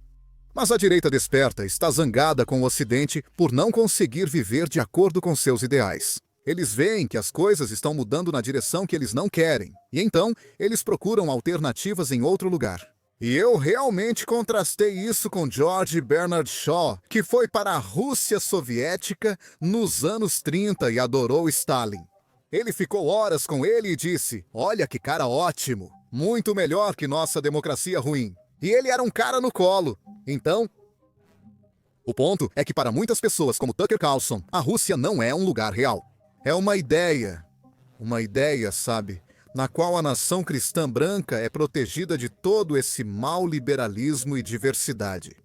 Mas a direita desperta está zangada com o Ocidente por não conseguir viver de acordo com seus ideais. Eles veem que as coisas estão mudando na direção que eles não querem, e então eles procuram alternativas em outro lugar. E eu realmente contrastei isso com George Bernard Shaw, que foi para a Rússia soviética nos anos 30 e adorou Stalin. Ele ficou horas com ele e disse: "Olha que cara ótimo, muito melhor que nossa democracia ruim." E ele era um cara no colo. Então, o ponto é que para muitas pessoas como Tucker Carlson, a Rússia não é um lugar real. É uma ideia, sabe, na qual a nação cristã branca é protegida de todo esse mau liberalismo e diversidade.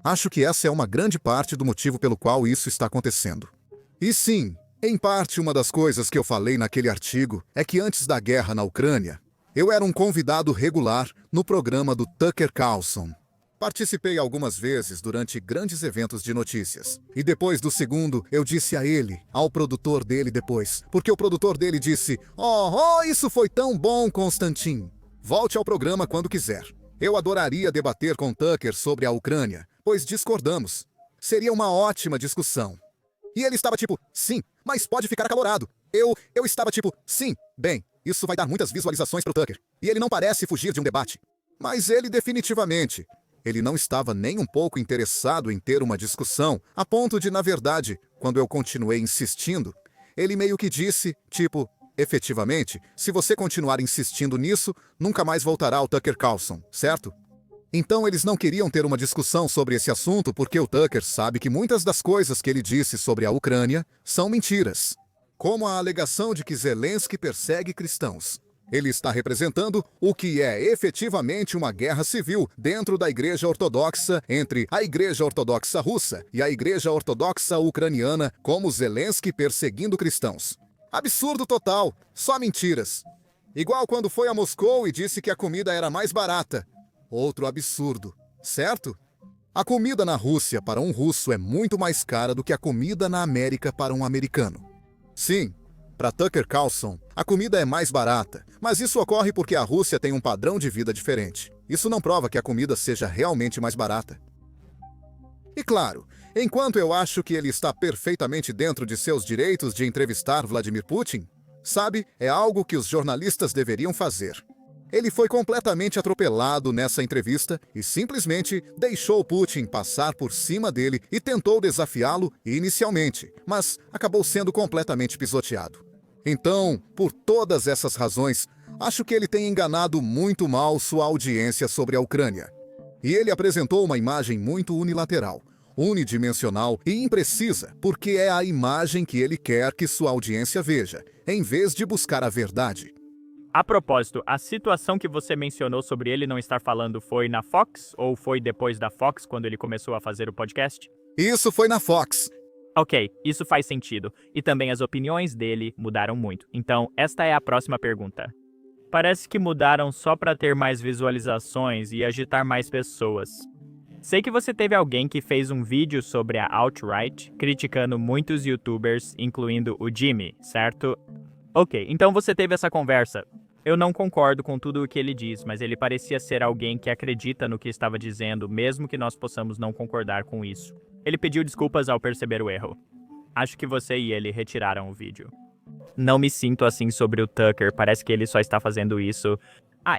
Acho que essa é uma grande parte do motivo pelo qual isso está acontecendo. E sim, em parte uma das coisas que eu falei naquele artigo é que antes da guerra na Ucrânia, eu era um convidado regular no programa do Tucker Carlson. Participei algumas vezes durante grandes eventos de notícias. E depois do segundo, eu disse a ele, ao produtor dele depois, porque o produtor dele disse: Oh, isso foi tão bom, Constantin. Volte ao programa quando quiser. Eu adoraria debater com Tucker sobre a Ucrânia, pois discordamos. Seria uma ótima discussão. E ele estava tipo: sim, mas pode ficar acalorado. Eu estava tipo: sim, bem, isso vai dar muitas visualizações pro Tucker. E ele não parece fugir de um debate. Mas ele definitivamente... Ele não estava nem um pouco interessado em ter uma discussão, a ponto de, na verdade, quando eu continuei insistindo, ele meio que disse, tipo, efetivamente, se você continuar insistindo nisso, nunca mais voltará ao Tucker Carlson, certo? Então eles não queriam ter uma discussão sobre esse assunto porque o Tucker sabe que muitas das coisas que ele disse sobre a Ucrânia são mentiras, como a alegação de que Zelensky persegue cristãos. Ele está representando o que é efetivamente uma guerra civil dentro da Igreja Ortodoxa entre a Igreja Ortodoxa Russa e a Igreja Ortodoxa Ucraniana, como Zelensky perseguindo cristãos. Absurdo total, só mentiras. Igual quando foi a Moscou e disse que a comida era mais barata. Outro absurdo, certo? A comida na Rússia para um russo é muito mais cara do que a comida na América para um americano. Sim. Para Tucker Carlson, a comida é mais barata, mas isso ocorre porque a Rússia tem um padrão de vida diferente. Isso não prova que a comida seja realmente mais barata. E claro, enquanto eu acho que ele está perfeitamente dentro de seus direitos de entrevistar Vladimir Putin, sabe, é algo que os jornalistas deveriam fazer. Ele foi completamente atropelado nessa entrevista e simplesmente deixou Putin passar por cima dele e tentou desafiá-lo inicialmente, mas acabou sendo completamente pisoteado. Então, por todas essas razões, acho que ele tem enganado muito mal sua audiência sobre a Ucrânia. E ele apresentou uma imagem muito unilateral, unidimensional e imprecisa, porque é a imagem que ele quer que sua audiência veja, em vez de buscar a verdade. A propósito, a situação que você mencionou sobre ele não estar falando foi na Fox ou foi depois da Fox, quando ele começou a fazer o podcast? Isso foi na Fox. Ok, isso faz sentido. E também as opiniões dele mudaram muito. Então, esta é a próxima pergunta. Parece que mudaram só para ter mais visualizações e agitar mais pessoas. Sei que você teve alguém que fez um vídeo sobre a alt-right, criticando muitos youtubers, incluindo o Jimmy, certo? Ok, então você teve essa conversa. Eu não concordo com tudo o que ele diz, mas ele parecia ser alguém que acredita no que estava dizendo, mesmo que nós possamos não concordar com isso. Ele pediu desculpas ao perceber o erro. Acho que você e ele retiraram o vídeo. Não me sinto assim sobre o Tucker, parece que ele só está fazendo isso.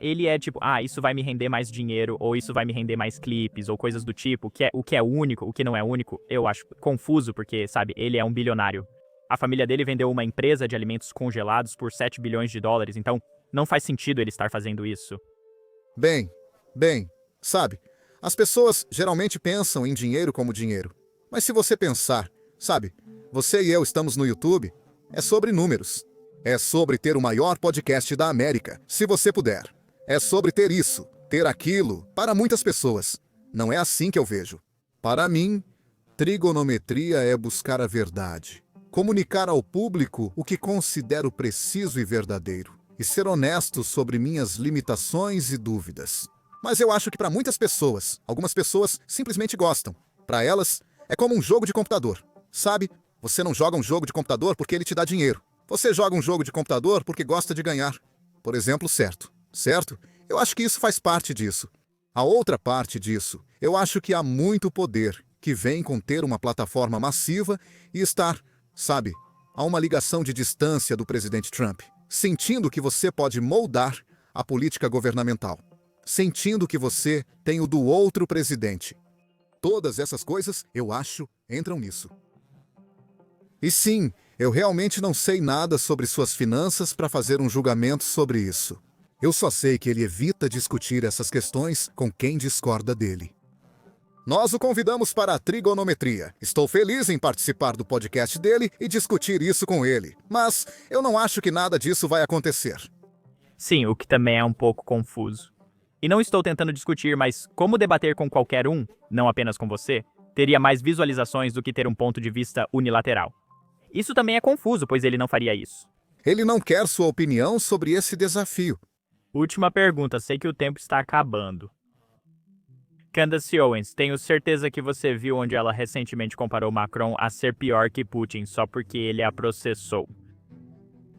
Ele é tipo, isso vai me render mais dinheiro, ou isso vai me render mais clipes, ou coisas do tipo, o que é único, o que não é único. Eu acho confuso, porque, sabe, ele é um bilionário. A família dele vendeu uma empresa de alimentos congelados por 7 bilhões de dólares, então não faz sentido ele estar fazendo isso. Bem, sabe, as pessoas geralmente pensam em dinheiro como dinheiro. Mas se você pensar, sabe, você e eu estamos no YouTube, é sobre números. É sobre ter o maior podcast da América, se você puder. É sobre ter isso, ter aquilo para muitas pessoas. Não é assim que eu vejo. Para mim, trigonometria é buscar a verdade, comunicar ao público o que considero preciso e verdadeiro, e ser honesto sobre minhas limitações e dúvidas. Mas eu acho que para muitas pessoas, algumas pessoas simplesmente gostam. Para elas, é como um jogo de computador. Sabe, você não joga um jogo de computador porque ele te dá dinheiro. Você joga um jogo de computador porque gosta de ganhar. Por exemplo, certo? Eu acho que isso faz parte disso. A outra parte disso, eu acho que há muito poder que vem com ter uma plataforma massiva e estar, sabe, a uma ligação de distância do presidente Trump, sentindo que você pode moldar a política governamental, sentindo que você tem o do outro presidente. Todas essas coisas, eu acho, entram nisso. E sim, eu realmente não sei nada sobre suas finanças para fazer um julgamento sobre isso. Eu só sei que ele evita discutir essas questões com quem discorda dele. Nós o convidamos para a trigonometria. Estou feliz em participar do podcast dele e discutir isso com ele. Mas eu não acho que nada disso vai acontecer. Sim, o que também é um pouco confuso. E não estou tentando discutir, mas como debater com qualquer um, não apenas com você, teria mais visualizações do que ter um ponto de vista unilateral. Isso também é confuso, pois ele não faria isso. Ele não quer sua opinião sobre esse desafio. Última pergunta, sei que o tempo está acabando. Candace Owens, tenho certeza que você viu onde ela recentemente comparou Macron a ser pior que Putin só porque ele a processou.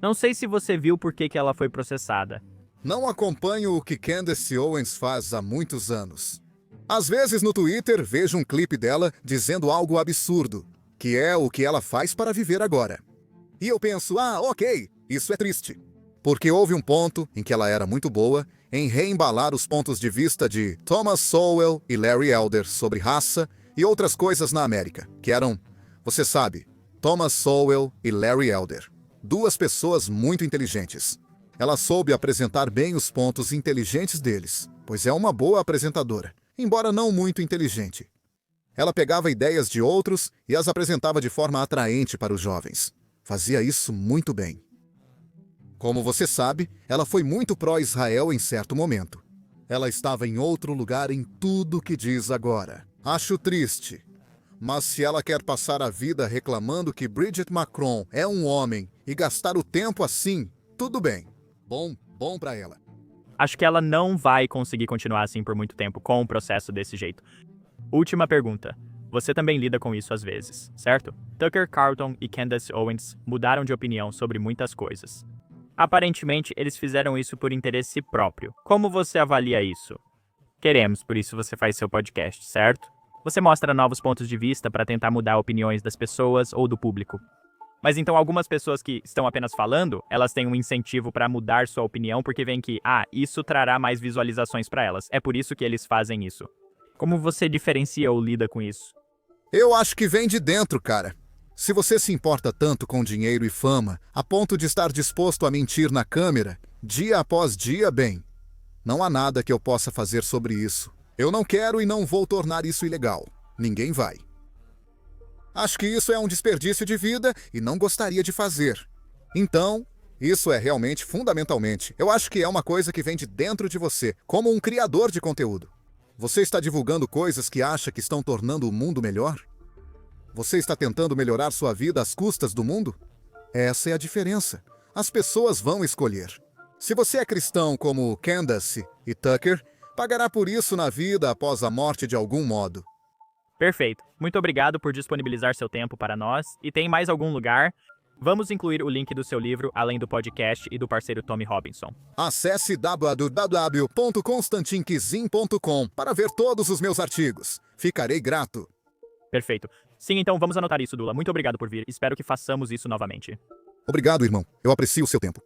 Não sei se você viu por que ela foi processada. Não acompanho o que Candace Owens faz há muitos anos. Às vezes no Twitter vejo um clipe dela dizendo algo absurdo, que é o que ela faz para viver agora. E eu penso, ok, isso é triste. Porque houve um ponto em que ela era muito boa em reembalar os pontos de vista de Thomas Sowell e Larry Elder sobre raça e outras coisas na América, que eram, você sabe, Thomas Sowell e Larry Elder. Duas pessoas muito inteligentes. Ela soube apresentar bem os pontos inteligentes deles, pois é uma boa apresentadora, embora não muito inteligente. Ela pegava ideias de outros e as apresentava de forma atraente para os jovens. Fazia isso muito bem. Como você sabe, ela foi muito pró-Israel em certo momento. Ela estava em outro lugar em tudo que diz agora. Acho triste. Mas se ela quer passar a vida reclamando que Bridget Macron é um homem e gastar o tempo assim, tudo bem. Bom para ela. Acho que ela não vai conseguir continuar assim por muito tempo com o processo desse jeito. Última pergunta. Você também lida com isso às vezes, certo? Tucker Carlson e Candace Owens mudaram de opinião sobre muitas coisas. Aparentemente, eles fizeram isso por interesse próprio. Como você avalia isso? Queremos, por isso você faz seu podcast, certo? Você mostra novos pontos de vista para tentar mudar opiniões das pessoas ou do público. Mas então algumas pessoas que estão apenas falando, elas têm um incentivo para mudar sua opinião porque veem que, isso trará mais visualizações para elas. É por isso que eles fazem isso. Como você diferencia ou lida com isso? Eu acho que vem de dentro, cara. Se você se importa tanto com dinheiro e fama, a ponto de estar disposto a mentir na câmera, dia após dia, bem, não há nada que eu possa fazer sobre isso. Eu não quero e não vou tornar isso ilegal. Ninguém vai. Acho que isso é um desperdício de vida e não gostaria de fazer. Então, isso é realmente, fundamentalmente, eu acho que é uma coisa que vem de dentro de você, como um criador de conteúdo. Você está divulgando coisas que acha que estão tornando o mundo melhor? Você está tentando melhorar sua vida às custas do mundo? Essa é a diferença. As pessoas vão escolher. Se você é cristão como Candace e Tucker, pagará por isso na vida após a morte de algum modo. Perfeito. Muito obrigado por disponibilizar seu tempo para nós. E tem mais algum lugar? Vamos incluir o link do seu livro, além do podcast e do parceiro Tommy Robinson. Acesse www.constantinkizin.com para ver todos os meus artigos. Ficarei grato. Perfeito. Sim, então vamos anotar isso, Dula. Muito obrigado por vir. Espero que façamos isso novamente. Obrigado, irmão. Eu aprecio o seu tempo.